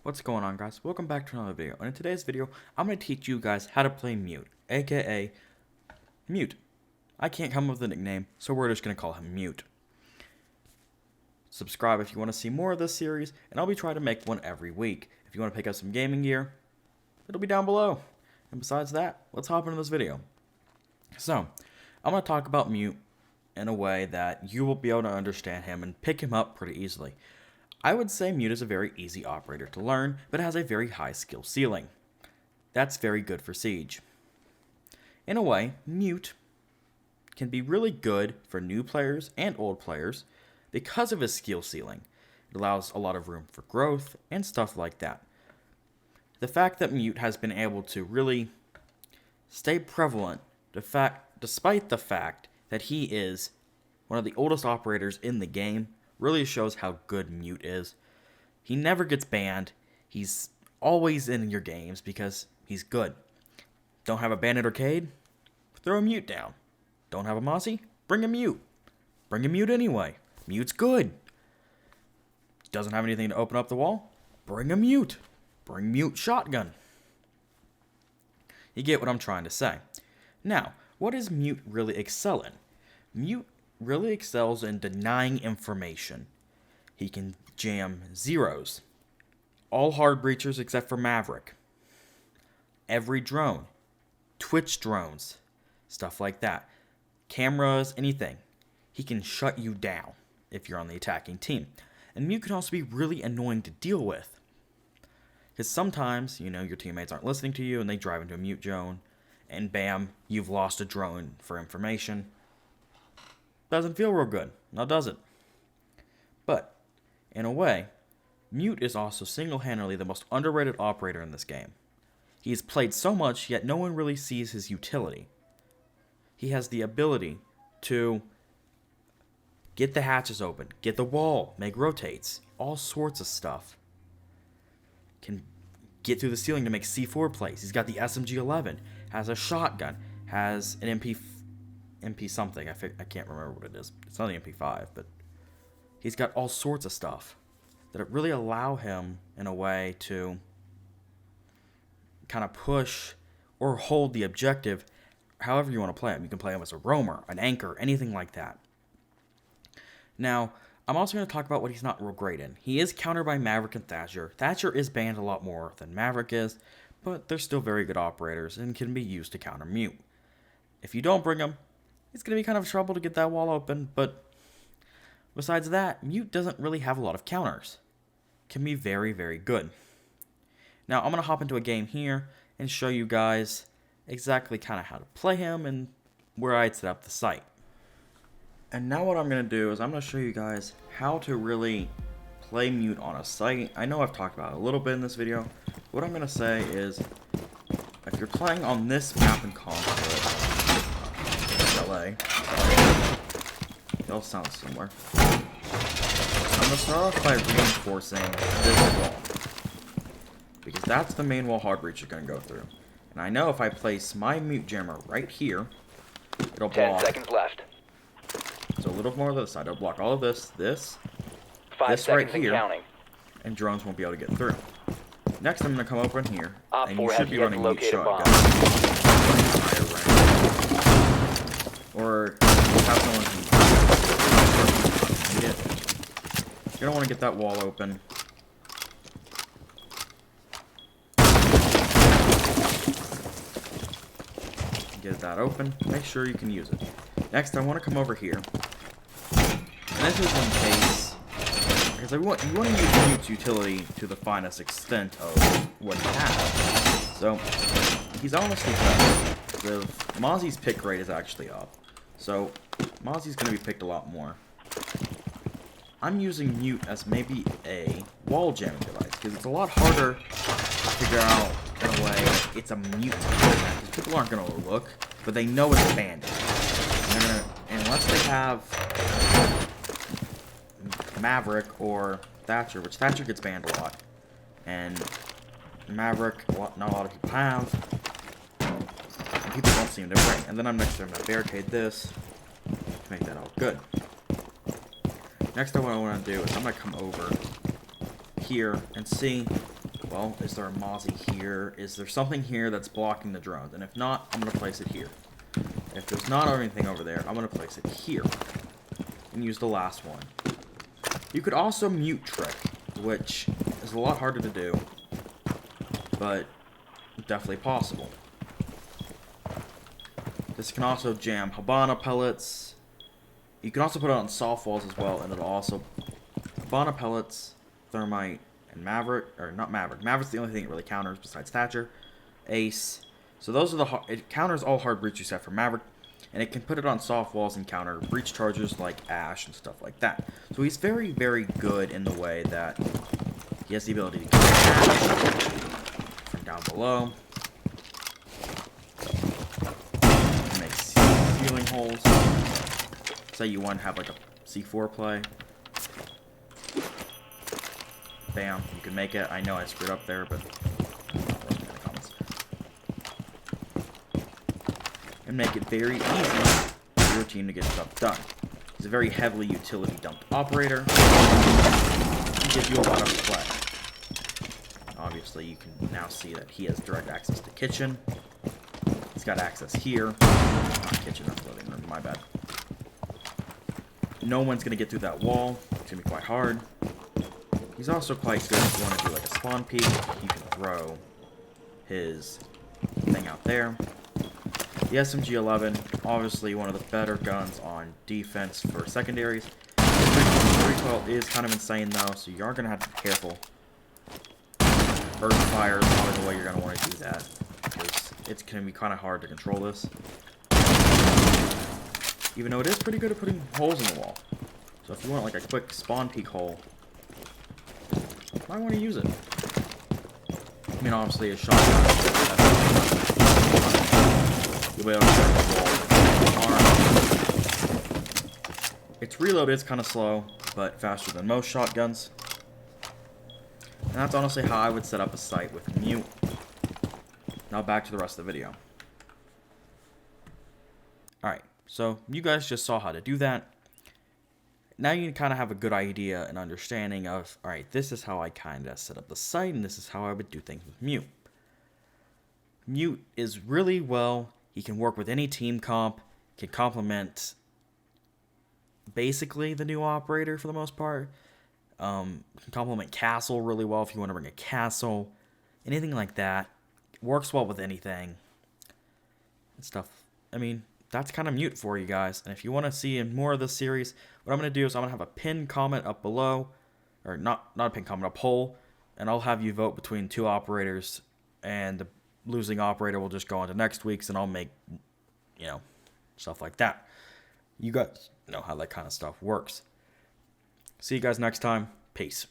What's going on, guys? Welcome back to another video. And in today's video, I'm going to teach you guys how to play Mute, aka Mute. I can't come up with a nickname, so we're just going to call him Mute. Subscribe if you want to see more of this series, and I'll be trying to make one every week. If you want to pick up some gaming gear, it'll be down below. And besides that, let's hop into this video. So, I'm going to talk about Mute in a way that you will be able to understand him and pick him up pretty easily. I would say Mute is a very easy operator to learn, but has a very high skill ceiling. That's very good for Siege. In a way, Mute can be really good for new players and old players because of his skill ceiling. It allows a lot of room for growth and stuff like that. The fact that Mute has been able to really stay prevalent, despite the fact that he is one of the oldest operators in the game, really shows how good Mute is. He never gets banned. He's always in your games because he's good. Don't have a Bandit Arcade? Throw a Mute down. Don't have a Mozzie? Bring a Mute. Bring a Mute anyway. Mute's good. Doesn't have anything to open up the wall? Bring a Mute. Bring Mute Shotgun. You get what I'm trying to say. Now, what does Mute really excel in? Mute really excels in denying information. He can jam zeros. All hard breachers except for Maverick. Every drone. Twitch drones. Stuff like that. Cameras, anything. He can shut you down if you're on the attacking team. And Mute can also be really annoying to deal with. Because sometimes, your teammates aren't listening to you and they drive into a Mute zone. And bam, you've lost a drone for information. Doesn't feel real good, now does it? But, in a way, Mute is also single-handedly the most underrated operator in this game. He is played so much, yet no one really sees his utility. He has the ability to get the hatches open, get the wall, make rotates, all sorts of stuff. Can get through the ceiling to make C4 plays. He's got the SMG-11, has a shotgun, has an MP something. I can't remember what it is. It's not the MP5, but he's got all sorts of stuff that really allow him in a way to kind of push or hold the objective however you want to play him. You can play him as a roamer, an anchor, anything like that. Now, I'm also going to talk about what he's not real great in. He is countered by Maverick and Thatcher. Thatcher is banned a lot more than Maverick is, but they're still very good operators and can be used to counter Mute. If you don't bring him, it's going to be kind of trouble to get that wall open, but besides that, Mute doesn't really have a lot of counters. Can be very, very good. Now, I'm going to hop into a game here and show you guys exactly kind of how to play him and where I'd set up the site. And now what I'm going to do is I'm going to show you guys how to really play Mute on a site. I know I've talked about it a little bit in this video. What I'm going to say is, if you're playing on this map and console, LA. They all sound similar. I'm going to start off by reinforcing this wall, because that's the main wall hard breach you're going to go through. And I know if I place my Mute jammer right here, it'll block. 10 seconds left. So a little more to the side. It'll block all of this, 5 this seconds right here, and counting. and drones won't be able to get through. Next, I'm going to come over in here, Op and 4 you should has be yet running to Mute locate a bomb. shotgun. Or have someone who you're gonna want to get that wall open. Get that open. Make sure you can use it. Next, I want to come over here. And this is in case, because you want to use Mute's utility to the finest extent of what he has. So he's honestly better. The Mozzie's pick rate is actually up. So, Mozzie's going to be picked a lot more. I'm using Mute as maybe a wall jamming device, because it's a lot harder to figure out, in a way, it's a Mute. Because people aren't going to look, but they know it's a Bandit. And unless they have Maverick or Thatcher, which Thatcher gets banned a lot, and Maverick, not a lot of people have, people don't seem to bring. And then I'm next to him to barricade this to make that all good. Next, what I want to do is I'm going to come over here and see well, is there a Mozzie here? Is there something here that's blocking the drones? And if not, I'm going to place it here. If there's not anything over there, I'm going to place it here. And use the last one. You could also mute trick, which is a lot harder to do, but definitely possible. This can also jam Hibana pellets. You can also put it on soft walls as well, and it'll also Hibana pellets, thermite, and Maverick, or not Maverick. Maverick's the only thing it really counters besides Thatcher, Ace. So those are the it counters all hard breach except for Maverick, and it can put it on soft walls and counter breach charges like Ash and stuff like that. So he's very, very good in the way that he has the ability to counter Ash from down below. He makes healing holes. Say you want to have like a C4 play. Bam, you can make it. I know I screwed up there, but in the comments. And make it very easy for your team to get stuff done. He's a very heavily utility dumped operator. He gives you a lot of play. Obviously, you can now see that he has direct access to kitchen. He's got access here. Not kitchen, that's living room, my bad. No one's going to get through that wall. It's going to be quite hard. He's also quite good if you want to do like a spawn peek. You can throw his thing out there. The SMG-11, obviously one of the better guns on defense for secondaries. The recoil is kind of insane though, so you are going to have to be careful. Burst fire is probably the way you're going to want to do that, because it's going to be kind of hard to control this. Even though it is pretty good at putting holes in the wall. So if you want like a quick spawn peek hole, you might want to use it. I mean, obviously a shotgun. You'll be able to break the wall. Its reload is kind of slow, but faster than most shotguns. And that's honestly how I would set up a site with mute. Now back to the rest of the video. Alright, so you guys just saw how to do that. Now you kind of have a good idea and understanding of, alright, this is how I kind of set up the site, and this is how I would do things with Mute. Mute is really well, he can work with any team comp, can complement basically the new operator for the most part. Can complement Castle really well if you want to bring a Castle, anything like that. Works well with anything and stuff. I mean, that's kind of Mute for you guys. And if you want to see more of this series, what I'm going to do is I'm going to have a pinned comment up below. Or not a pinned comment, a poll. And I'll have you vote between two operators. And the losing operator will just go on to next week's. And I'll make, you know, stuff like that. You guys know how that kind of stuff works. See you guys next time. Peace.